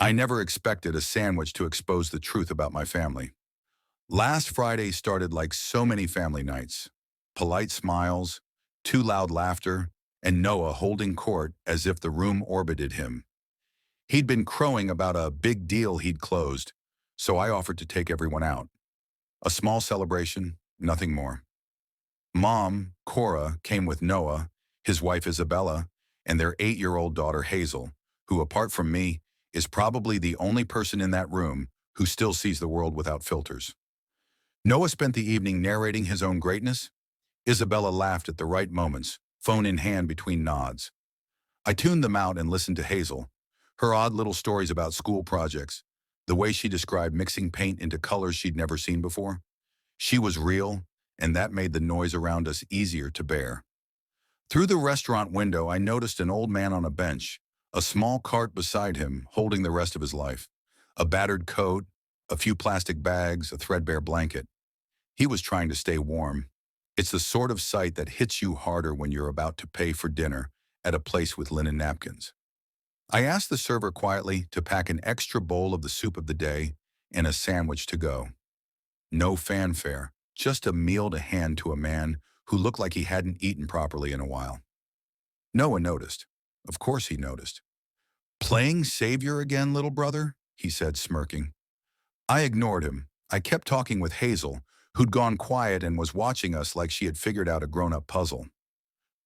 I never expected a sandwich to expose the truth about my family. Last Friday started like so many family nights. Polite smiles, too loud laughter, and Noah holding court as if the room orbited him. He'd been crowing about a big deal he'd closed, so I offered to take everyone out. A small celebration, nothing more. Mom, Cora, came with Noah, his wife Isabella, and their 8-year-old daughter Hazel, who, apart from me, is probably the only person in that room who still sees the world without filters. Noah spent the evening narrating his own greatness. Isabella laughed at the right moments, phone in hand between nods. I tuned them out and listened to Hazel, her odd little stories about school projects, the way she described mixing paint into colors she'd never seen before. She was real, and that made the noise around us easier to bear. Through the restaurant window, I noticed an old man on a bench, a small cart beside him, holding the rest of his life. A battered coat, a few plastic bags, a threadbare blanket. He was trying to stay warm. It's the sort of sight that hits you harder when you're about to pay for dinner at a place with linen napkins. I asked the server quietly to pack an extra bowl of the soup of the day and a sandwich to go. No fanfare, just a meal to hand to a man who looked like he hadn't eaten properly in a while. Noah noticed. Of course he noticed. "Playing savior again, little brother?" he said, smirking. I ignored him. I kept talking with Hazel, who'd gone quiet and was watching us like she had figured out a grown-up puzzle.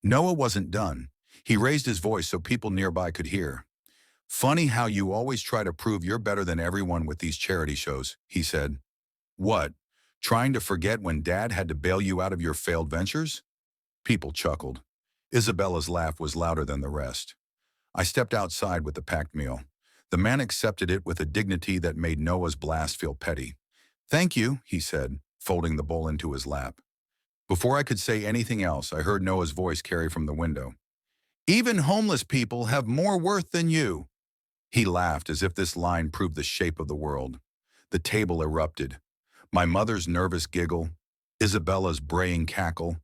Noah wasn't done. He raised his voice so people nearby could hear. "Funny how you always try to prove you're better than everyone with these charity shows," he said. "What, trying to forget when Dad had to bail you out of your failed ventures?" People chuckled. Isabella's laugh was louder than the rest. I stepped outside with the packed meal. The man accepted it with a dignity that made Noah's blast feel petty. "Thank you," he said, folding the bowl into his lap. Before I could say anything else, I heard Noah's voice carry from the window. "Even homeless people have more worth than you." He laughed as if this line proved the shape of the world. The table erupted. My mother's nervous giggle, Isabella's braying cackle,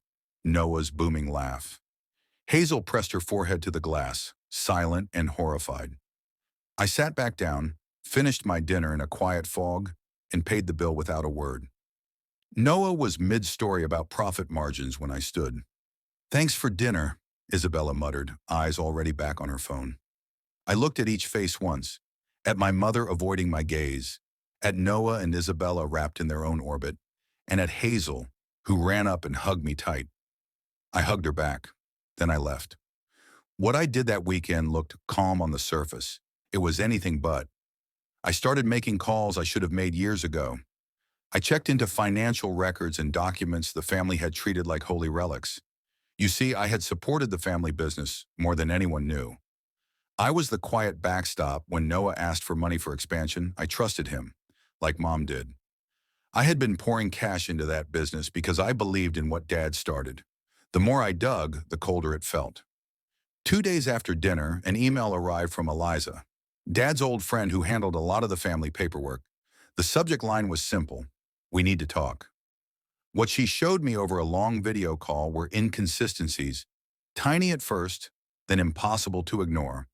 Noah's booming laugh. Hazel pressed her forehead to the glass, silent and horrified. I sat back down, finished my dinner in a quiet fog, and paid the bill without a word. Noah was mid-story about profit margins when I stood. "Thanks for dinner," Isabella muttered, eyes already back on her phone. I looked at each face once, at my mother avoiding my gaze, at Noah and Isabella wrapped in their own orbit, and at Hazel, who ran up and hugged me tight. I hugged her back. Then I left. What I did that weekend looked calm on the surface. It was anything but. I started making calls I should have made years ago. I checked into financial records and documents the family had treated like holy relics. You see, I had supported the family business more than anyone knew. I was the quiet backstop when Noah asked for money for expansion. I trusted him, like Mom did. I had been pouring cash into that business because I believed in what Dad started. The more I dug, the colder it felt. 2 days after dinner, an email arrived from Eliza, Dad's old friend who handled a lot of the family paperwork. The subject line was simple: "We need to talk." What she showed me over a long video call were inconsistencies, tiny at first, then impossible to ignore.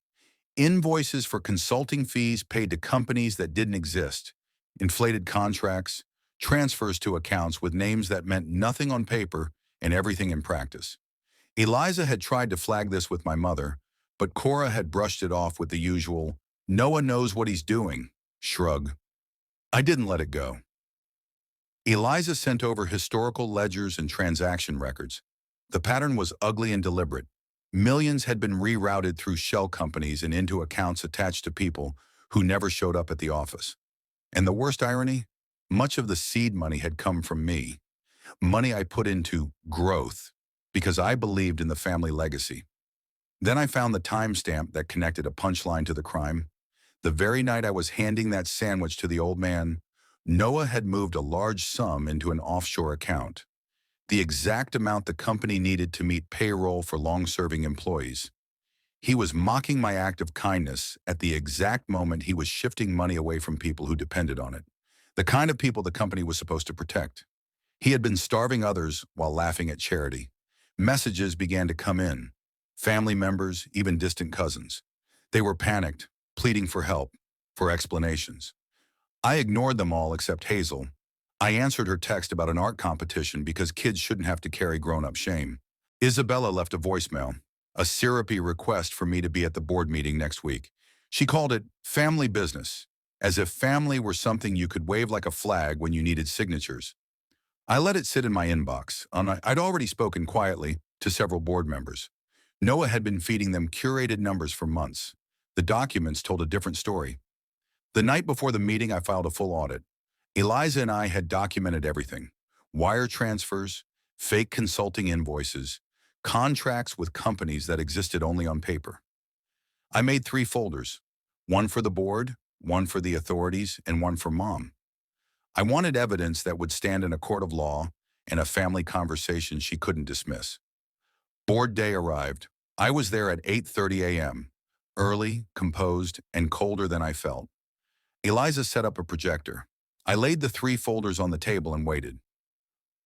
Invoices for consulting fees paid to companies that didn't exist, inflated contracts, transfers to accounts with names that meant nothing on paper and everything in practice. Eliza had tried to flag this with my mother, but Cora had brushed it off with the usual, "Noah knows what he's doing," shrug. I didn't let it go. Eliza sent over historical ledgers and transaction records. The pattern was ugly and deliberate. Millions had been rerouted through shell companies and into accounts attached to people who never showed up at the office. And the worst irony? Much of the seed money had come from me. Money I put into growth because I believed in the family legacy. Then I found the timestamp that connected a punchline to the crime. The very night I was handing that sandwich to the old man, Noah had moved a large sum into an offshore account, the exact amount the company needed to meet payroll for long-serving employees. He was mocking my act of kindness at the exact moment he was shifting money away from people who depended on it, the kind of people the company was supposed to protect. He had been starving others while laughing at charity. Messages began to come in, family members, even distant cousins. They were panicked, pleading for help. for explanations. I ignored them all except Hazel. I answered her text about an art competition because kids shouldn't have to carry grown-up shame. Isabella left a voicemail, a syrupy request for me to be at the board meeting next week. She called it family business, as if family were something you could wave like a flag when you needed signatures. I let it sit in my inbox, and I'd already spoken quietly to several board members. Noah had been feeding them curated numbers for months. The documents told a different story. The night before the meeting, I filed a full audit. Eliza and I had documented everything: wire transfers, fake consulting invoices, contracts with companies that existed only on paper. I made 3 folders, one for the board, one for the authorities, and one for Mom. I wanted evidence that would stand in a court of law and a family conversation she couldn't dismiss. Board day arrived. I was there at 8:30 a.m., early, composed, and colder than I felt. Eliza set up a projector. I laid the 3 folders on the table and waited.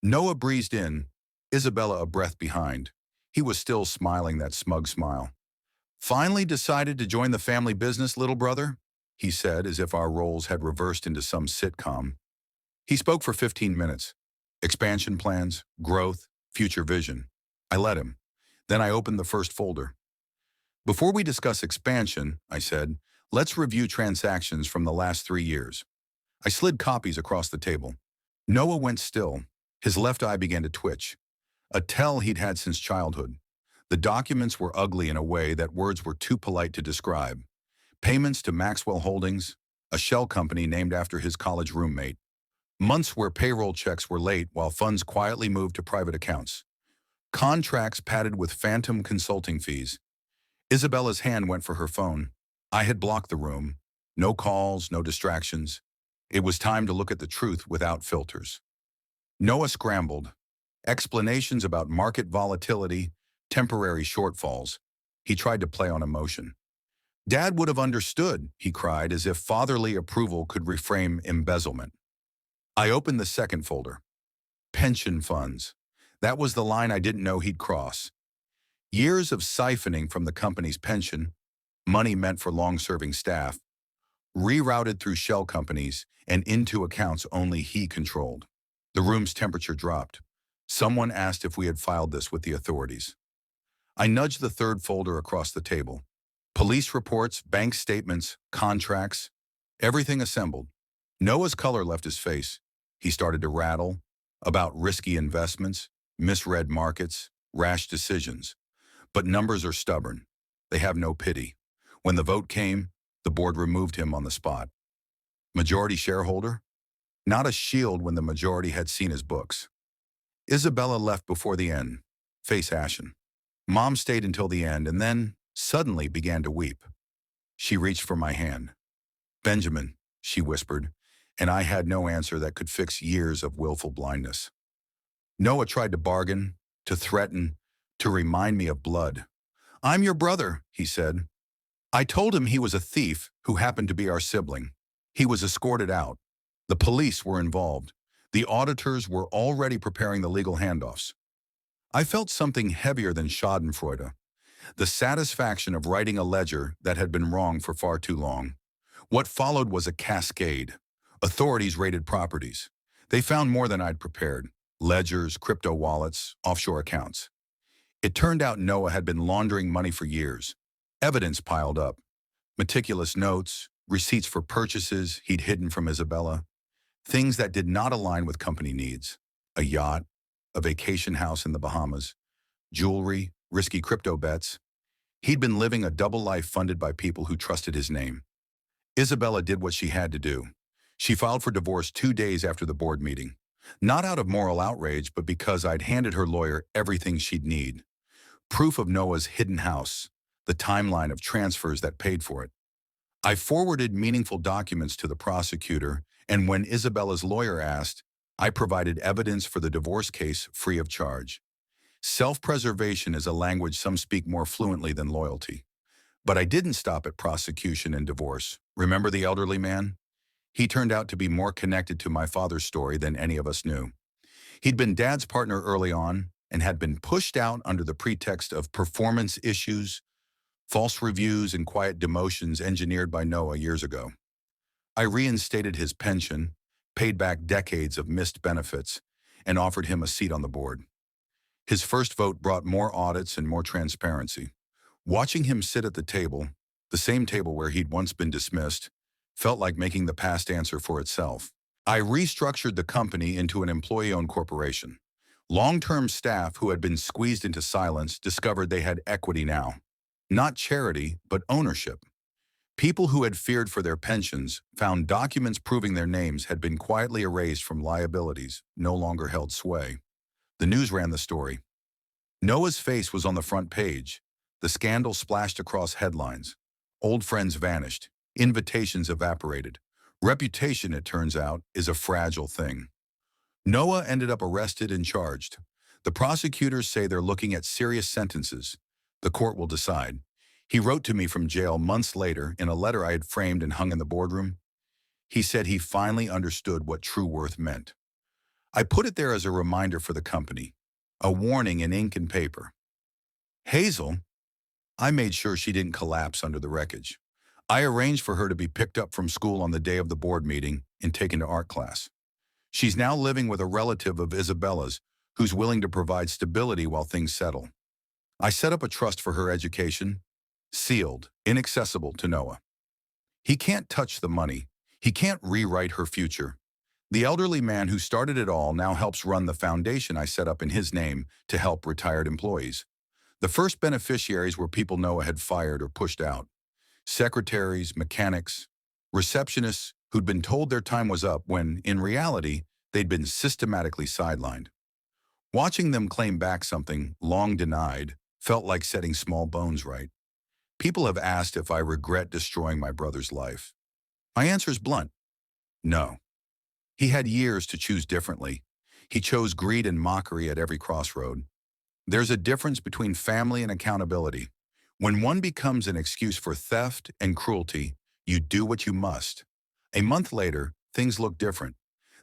Noah breezed in, Isabella a breath behind. He was still smiling that smug smile. "Finally decided to join the family business, little brother?" he said, as if our roles had reversed into some sitcom. He spoke for 15 minutes. Expansion plans, growth, future vision. I let him. Then I opened the first folder. "Before we discuss expansion," I said, "let's review transactions from the last 3 years." I slid copies across the table. Noah went still. His left eye began to twitch, a tell he'd had since childhood. The documents were ugly in a way that words were too polite to describe. Payments to Maxwell Holdings, a shell company named after his college roommate. Months where payroll checks were late while funds quietly moved to private accounts. Contracts padded with phantom consulting fees. Isabella's hand went for her phone. I had blocked the room. No calls, no distractions. It was time to look at the truth without filters. Noah scrambled. Explanations about market volatility, temporary shortfalls. He tried to play on emotion. "Dad would have understood," he cried, as if fatherly approval could reframe embezzlement. I opened the second folder. Pension funds. That was the line I didn't know he'd cross. Years of siphoning from the company's pension, money meant for long-serving staff, rerouted through shell companies and into accounts only he controlled. The room's temperature dropped. Someone asked if we had filed this with the authorities. I nudged the third folder across the table. Police reports, bank statements, contracts, everything assembled. Noah's color left his face. He started to rattle about risky investments, misread markets, rash decisions. But numbers are stubborn. They have no pity. When the vote came, the board removed him on the spot. Majority shareholder? Not a shield when the majority had seen his books. Isabella left before the end, face ashen. Mom stayed until the end and then suddenly began to weep. She reached for my hand. "Benjamin," she whispered, and I had no answer that could fix years of willful blindness. Noah tried to bargain, to threaten, to remind me of blood. "I'm your brother," he said. I told him he was a thief who happened to be our sibling. He was escorted out. The police were involved. The auditors were already preparing the legal handoffs. I felt something heavier than schadenfreude, the satisfaction of writing a ledger that had been wrong for far too long. What followed was a cascade. Authorities raided properties. They found more than I'd prepared: ledgers, crypto wallets, offshore accounts. It turned out Noah had been laundering money for years. Evidence piled up: meticulous notes, receipts for purchases he'd hidden from Isabella, things that did not align with company needs: a yacht, a vacation house in the Bahamas, jewelry, risky crypto bets. He'd been living a double life funded by people who trusted his name. Isabella did what she had to do. She filed for divorce 2 days after the board meeting. Not out of moral outrage, but because I'd handed her lawyer everything she'd need. Proof of Noah's hidden house, the timeline of transfers that paid for it. I forwarded meaningful documents to the prosecutor, and when Isabella's lawyer asked, I provided evidence for the divorce case free of charge. Self-preservation is a language some speak more fluently than loyalty. But I didn't stop at prosecution and divorce. Remember the elderly man? He turned out to be more connected to my father's story than any of us knew. He'd been Dad's partner early on and had been pushed out under the pretext of performance issues, false reviews, and quiet demotions engineered by Noah years ago. I reinstated his pension, paid back decades of missed benefits, and offered him a seat on the board. His first vote brought more audits and more transparency. Watching him sit at the table, the same table where he'd once been dismissed, felt like making the past answer for itself. I restructured the company into an employee-owned corporation. Long-term staff who had been squeezed into silence discovered they had equity now. Not charity, but ownership. People who had feared for their pensions found documents proving their names had been quietly erased from liabilities no longer held sway. The news ran the story. Noah's face was on the front page. The scandal splashed across headlines. Old friends vanished. Invitations evaporated. Reputation, it turns out, is a fragile thing. Noah ended up arrested and charged. The prosecutors say they're looking at serious sentences. The court will decide. He wrote to me from jail months later in a letter I had framed and hung in the boardroom. He said he finally understood what true worth meant. I put it there as a reminder for the company, a warning in ink and paper. Hazel, I made sure she didn't collapse under the wreckage. I arranged for her to be picked up from school on the day of the board meeting and taken to art class. She's now living with a relative of Isabella's who's willing to provide stability while things settle. I set up a trust for her education, sealed, inaccessible to Noah. He can't touch the money. He can't rewrite her future. The elderly man who started it all now helps run the foundation I set up in his name to help retired employees. The first beneficiaries were people Noah had fired or pushed out. Secretaries, mechanics, receptionists who'd been told their time was up when, in reality, they'd been systematically sidelined. Watching them claim back something long denied felt like setting small bones right. People have asked if I regret destroying my brother's life. My answer is blunt. No. He had years to choose differently. He chose greed and mockery at every crossroad. There's a difference between family and accountability. When one becomes an excuse for theft and cruelty, you do what you must. A month later, things look different.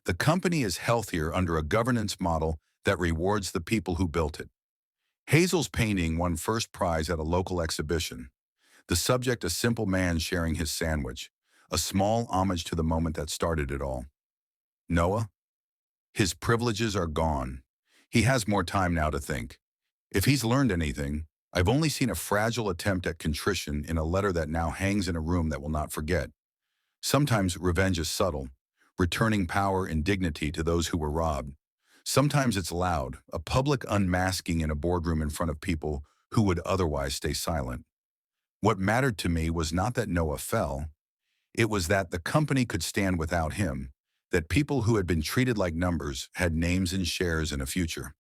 The company is healthier under a governance model that rewards the people who built it. Hazel's painting won first prize at a local exhibition. The subject, a simple man sharing his sandwich, a small homage to the moment that started it all. Noah? His privileges are gone. He has more time now to think. If he's learned anything, I've only seen a fragile attempt at contrition in a letter that now hangs in a room that will not forget. Sometimes revenge is subtle, returning power and dignity to those who were robbed. Sometimes it's loud, a public unmasking in a boardroom in front of people who would otherwise stay silent. What mattered to me was not that Noah fell. It was that the company could stand without him, that people who had been treated like numbers had names and shares and a future.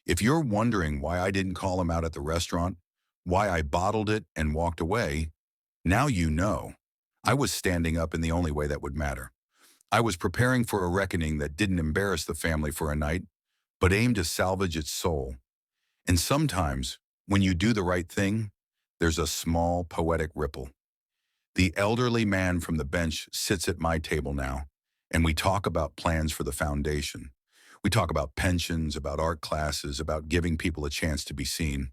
If you're wondering why I didn't call him out at the restaurant, why I bottled it and walked away, now you know. I was standing up in the only way that would matter. I was preparing for a reckoning that didn't embarrass the family for a night, but aimed to salvage its soul. And sometimes, when you do the right thing, there's a small poetic ripple. The elderly man from the bench sits at my table now, and we talk about plans for the foundation. We talk about pensions, about art classes, about giving people a chance to be seen.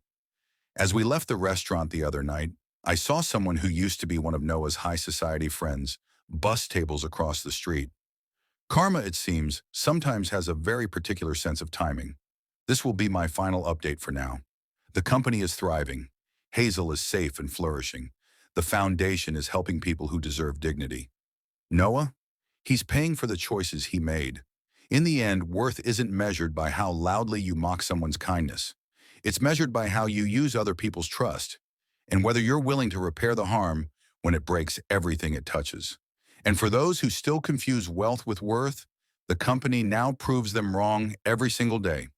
As we left the restaurant the other night, I saw someone who used to be one of Noah's high society friends bus tables across the street. Karma, it seems, sometimes has a very particular sense of timing. This will be my final update for now. The company is thriving. Hazel is safe and flourishing. The foundation is helping people who deserve dignity. Noah? He's paying for the choices he made. In the end, worth isn't measured by how loudly you mock someone's kindness. It's measured by how you use other people's trust, and whether you're willing to repair the harm when it breaks everything it touches. And for those who still confuse wealth with worth, the company now proves them wrong every single day.